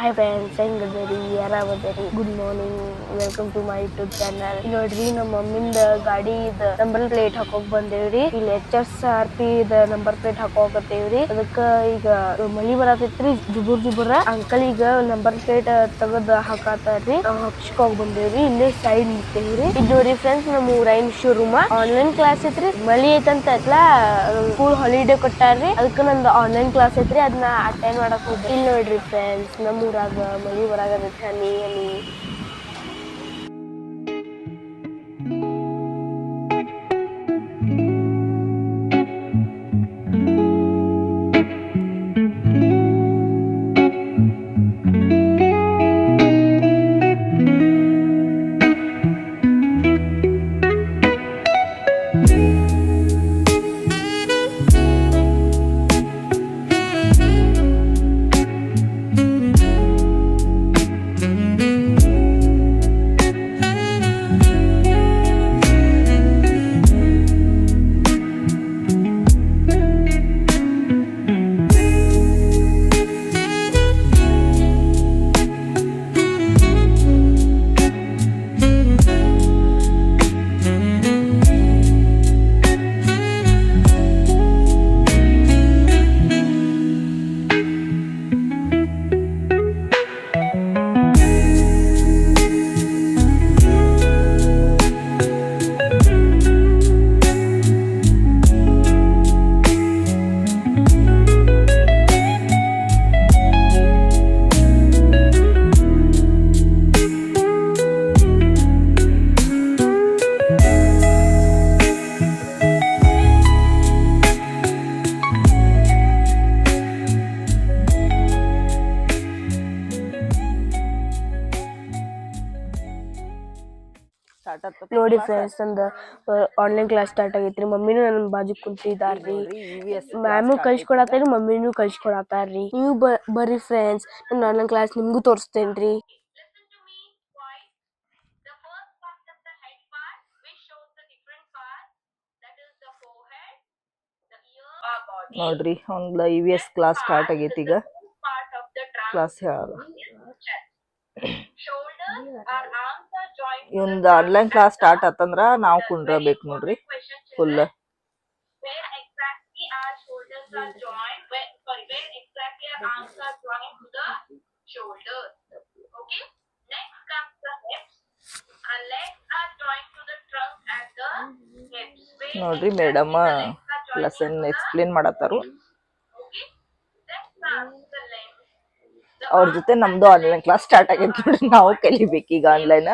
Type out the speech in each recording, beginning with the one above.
Hi friends, ಹೆಂಗದರಿ? ಆರಾಮದರಿ? Good morning, welcome to my YouTube channel. ನೋಡ್ರಿ, ನಮ್ಮ ಮಮ್ಮಿಂದ ಗಾಡಿದ ನಂಬರ್ ಪ್ಲೇಟ್ ಹಾಕೋಕ್ ಬಂದೇವ್ರಿ. ಇಲ್ಲಿ HSRP ನಂಬರ್ ಪ್ಲೇಟ್ ಹಾಕೋಕತ್ತೇವ್ರಿ. ಅದಕ್ಕ ಈಗ ಮಳಿ ಬರತೈತ್ರಿ, ಜುಬುರ್ ಅಂಕಲ್ ಈಗ ನಂಬರ್ ಪ್ಲೇಟ್ ತೆಗದ್ ಹಾಕಾತಾರ್ರಿ. ಹಾಕ್ಸ್ಕೋಕ್ ಬಂದೇವ್ರಿ. ಇಲ್ಲೇ ಸೈಡ್ ನಿಂತೇವ್ರಿ. ಇದ್ ನೋಡ್ರಿ ಫ್ರೆಂಡ್ಸ್, ನಮ್ಮ ಊರಾಯಿನ ಶೋರೂಮ್ ಆನ್ಲೈನ್ ಕ್ಲಾಸ್ ಐತ್ರಿ. ಮಳಿ ಐತಂತ ಸ್ಕೂಲ್ ಹಾಲಿಡೇ ಕೊಟ್ಟಾರ್ರಿ. ಅದಕ್ಕ ನಂದು ಆನ್ಲೈನ್ ಕ್ಲಾಸ್ ಐತ್ರಿ. ಅದನ್ನ ಅಟೆಂಡ್ ಮಾಡಕ್ ಹೋಗ್ರಿ. ಇಲ್ಲಿ ನೋಡ್ರಿ ಫ್ರೆಂಡ್ಸ್, ನಮ್ಮೂರಾಗ ಮಳಿ ಬರಾಕತ್ತೈತಿ, ಹನಿ ಹನಿ. ನೋಡಿ ಫ್ರೆಂಡ್ಸ್, ನಂದು ಆನ್ಲೈನ್ ಕ್ಲಾಸ್ ಸ್ಟಾರ್ಟ್ ಆಗೈತ್ರಿ. ಮಮ್ಮಿನೂ ನನ್ನ ಬಾಜು ಕುಂತಿದಾರ್ರಿ. ಮ್ಯಾಮು ಕಳ್ಸಿಕೊಡತ್ತಾರ್ರಿ, ಮಮ್ಮಿನೂ ಕಳ್ಸಿಕೊಡತ್ತಾರ್ರಿ. ನೀವು ಬರ್ರಿ ಫ್ರೆಂಡ್ಸ್, ನನ್ನ ಆನ್ಲೈನ್ ಕ್ಲಾಸ್ ನಿಮ್ಗೂ ತೋರಿಸ್ತೇನ್ರಿ. ನೋಡ್ರಿ, ಒಂದು EVS ಕ್ಲಾಸ್ ಸ್ಟಾರ್ಟ್ ಆಗೈತಿ. ಈಗ ಕ್ಲಾಸ್ ಇವಂದ ಆನ್ಲೈನ್ ಕ್ಲಾಸ್ ಸ್ಟಾರ್ಟ್ ಆತಂದ್ರ ನಾವು ಕುಂಡ್ರಬೇಕು ನೋಡ್ರಿ ಫುಲ್. ನೋಡ್ರಿ, ಮೇಡಮ್ ಲೆಸನ್ ಎಕ್ಸ್ಪ್ಲೇನ್ ಮಾಡತ್ತಾರು. ಅವ್ರ ಜೊತೆ ನಮ್ದು ಆನ್ಲೈನ್ ಕ್ಲಾಸ್ ಸ್ಟಾರ್ಟ್ ಆಗೈತಿ ನೋಡ್ರಿ. ನಾವು ಕಲಿಬೇಕು ಈಗ ಆನ್ಲೈನ್.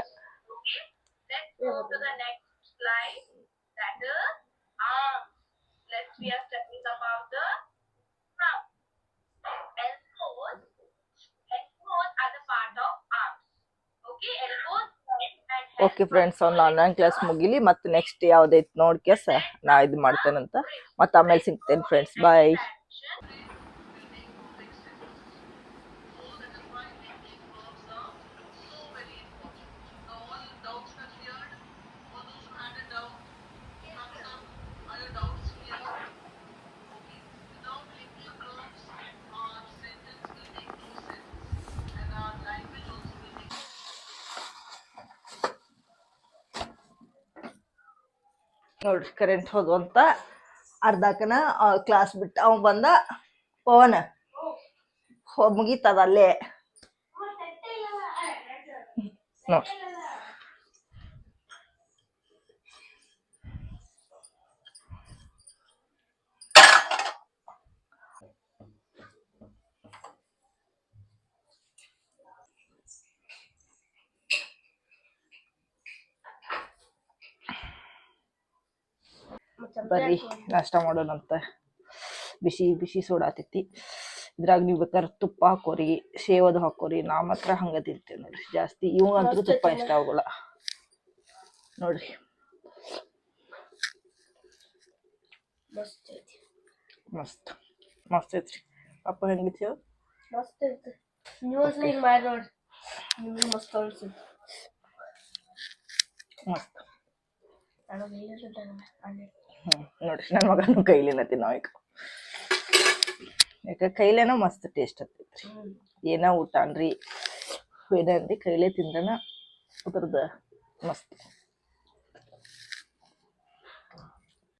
ಓಕೆ ಫ್ರೆಂಡ್ಸ್, ಒಂದು ಆನ್ಲೈನ್ ಕ್ಲಾಸ್ ಮುಗಿಲಿ, ಮತ್ತೆ ನೆಕ್ಸ್ಟ್ ಯಾವ್ದೈತಿ ನೋಡ್ಕೇಸ ನಾ ಇದು ಮಾಡ್ತೇನಂತ. ಮತ್ತೆ ಆಮೇಲೆ ಸಿಗ್ತೇನೆ ಫ್ರೆಂಡ್ಸ್, ಬಾಯ್. ನೋಡ್ರಿ, ಕರೆಂಟ್ ಹೋದು ಅಂತ ಅರ್ಧಕನ ಕ್ಲಾಸ್ ಬಿಟ್ಟ ಅವ ಬಂದ. ಪವನ್ ಮುಗೀತದ ಅಲ್ಲೇ ನೋಡ್ರಿ. ಬರ್ರಿ ನಾಷ್ಟ ಮಾಡೋಣಂತ. ಬಿಸಿ ಬಿಸಿ ಸೋಡಾತೈತಿ. ಇದ್ರಾಗ ನೀವು ಬೇಕಾದ್ರೆ ತುಪ್ಪ ಹಾಕೋರಿ, ಶೇವದು ಹಾಕೋರಿ. ನಾ ಮಾತ್ರ ಹಂಗ ತಿಂತೇವೆ ನೋಡ್ರಿ ಜಾಸ್ತಿ. ಇವಂಗಂತೂ ತುಪ್ಪ ಇಷ್ಟ ಆಗೋಲ್ಲ ನೋಡ್ರಿ. ಮಸ್ತ್ ಮಸ್ತ್ ಐತ್ರಿ. ಅಪ್ಪ ಹೆಂಗಿತ್ತು? ಮಸ್ತ್ ಐತಿ. ನೀವು ಮಾಡಿ ನೋಡ್ರಿ, ನಿಮ್ಗೆ ಮಸ್ತ್ ಅನ್ಸುತ್ತೆ. ಮಸ್ತ್. ನೋಡ್ರಿ, ನನ್ನ ಮಗನೂ ಕೈಲಿನ ತಿನ್ನೋ ಈಗ. ಯಾಕ ಕೈಲೇನ ಮಸ್ತ್ ಟೇಸ್ಟ್ ಹತ್ತೈತ್ರಿ. ಏನ ಊಟ ಅನ್ರಿ ಏನ ಅನ್ರಿ ಕೈಲೇ ತಿಂದ್ರನ ಅದ್ರದ್ದು ಮಸ್ತ್.